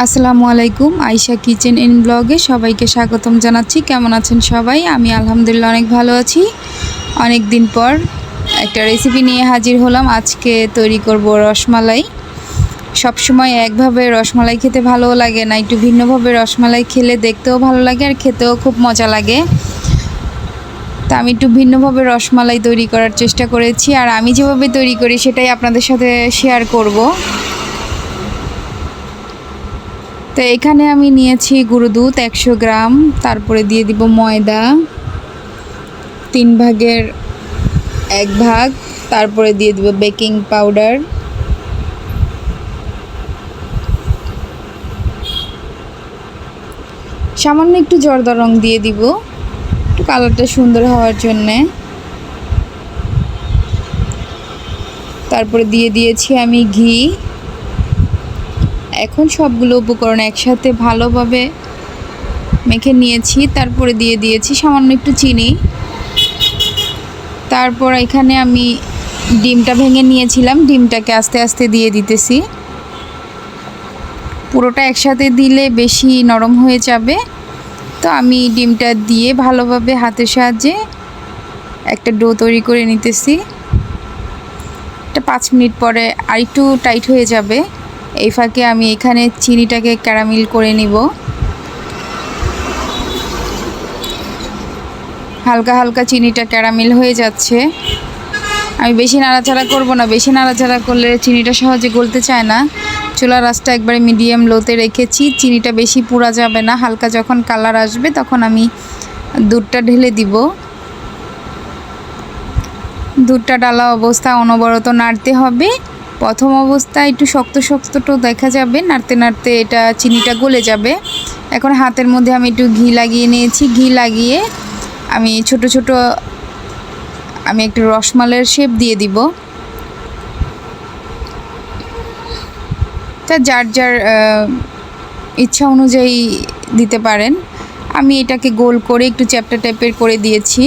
আসসালামু আলাইকুম, Ayesha kitchen in ব্লগে সবাইকে স্বাগতম জানাচ্ছি। কেমন আছেন সবাই? আমি আলহামদুলিল্লাহ অনেক ভালো আছি। অনেক দিন পর একটা রেসিপি নিয়ে হাজির হলাম। আজকে তৈরি করব রসমালাই। সবসময় একভাবে রসমালাই খেতে ভালোও লাগে না, একটু ভিন্নভাবে রসমালাই খেলে দেখতেও ভালো লাগে আর খেতেও খুব মজা লাগে। তা আমি একটু ভিন্নভাবে রসমালাই তৈরি করার চেষ্টা করেছি, আর আমি যেভাবে তৈরি করি সেটাই আপনাদের সাথে শেয়ার করব। তো এখানে আমি নিয়েছি গুঁড়ো দুধ 100 গ্রাম, তারপরে দিয়ে দিব ময়দা 3 ভাগের 1 ভাগ, তারপরে দিয়ে দিব বেকিং পাউডার, সামান্য একটু জর্দা রং দিয়ে দিব একটু কালারটা সুন্দর হওয়ার জন্যে। তারপরে দিয়ে দিয়েছি আমি ঘি। এখন সবগুলো উপকরণ একসাথে ভালোভাবে মেখে নিয়েছি। তারপরে দিয়ে দিয়েছি সামান্য একটু চিনি। তারপর এখানে আমি ডিমটা ভেঙে নিয়েছিলাম, ডিমটাকে আস্তে আস্তে দিয়ে দিতেছি। পুরোটা একসাথে দিলে বেশি নরম হয়ে যাবে, তো আমি ডিমটা দিয়ে ভালোভাবে হাতের সাহায্যে একটা ডো তৈরি করে নিতেছি। এটা 5 মিনিট পরে আর একটু টাইট হয়ে যাবে। এই ফাঁকে আমি এখানে চিনিটাকে ক্যারামেল করে নিব। হালকা হালকা চিনিটা ক্যারামেল হয়ে যাচ্ছে। আমি বেশি নাড়াচাড়া করব না, বেশি নাড়াচাড়া করলে চিনিটা সহজে গলতে চায় না। চুলার আঁচটা একবারে মিডিয়াম লোতে রেখেছি। চিনিটা বেশি পুড়া যাবে না। হালকা যখন কালার আসবে তখন আমি দুধটা ঢেলে দিব। দুধটা ডালা অবস্থায় অনবরত নাড়তে হবে। প্রথম অবস্থায় একটু শক্ত শক্তটাও দেখা যাবে, নাড়তে নাড়তে এটা চিনিটা গলে যাবে। এখন হাতের মধ্যে আমি একটু ঘি লাগিয়ে নিয়েছি। ঘি লাগিয়ে আমি ছোট ছোট একটু রসমালাইয়ের শেপ দিয়ে দিব। তা যার যার ইচ্ছা অনুযায়ী দিতে পারেন। আমি এটাকে গোল করে একটু চ্যাপ্টা টাইপের করে দিয়েছি,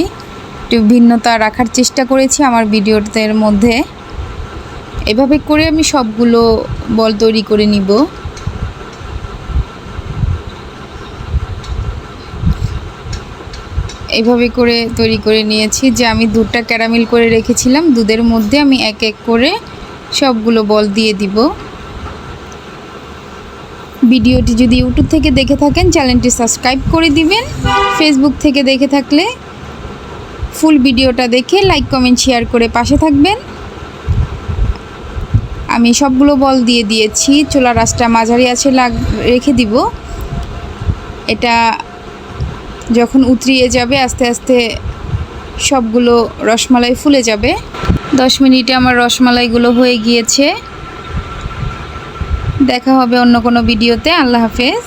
একটু ভিন্নতা রাখার চেষ্টা করেছি আমার ভিডিওদের মধ্যে। এভাবে করে আমি সবগুলো বল তৈরি করে নিব। এইভাবে করে তৈরি করে নিয়েছি। যে আমি দুধটা ক্যারামেল করে রেখেছিলাম, দুধের মধ্যে আমি এক এক করে সবগুলো বল দিয়ে দিব। ভিডিওটি যদি ইউটিউব থেকে দেখে থাকেন চ্যানেলটি সাবস্ক্রাইব করে দিবেন। ফেসবুক থেকে দেখে থাকলে ফুল ভিডিওটা দেখে লাইক কমেন্ট শেয়ার করে পাশে থাকবেন। আমি সবগুলো বল দিয়ে দিয়েছি। চুলার আঁচটা মাঝারি আঁচে রেখে দিব। এটা যখন উতরিয়ে যাবে আস্তে আস্তে সবগুলো রসমালাই ফুলে যাবে। 10 মিনিটে আমার রসমালাইগুলো হয়ে গিয়েছে। দেখা হবে অন্য কোনো ভিডিওতে। আল্লাহ হাফেজ।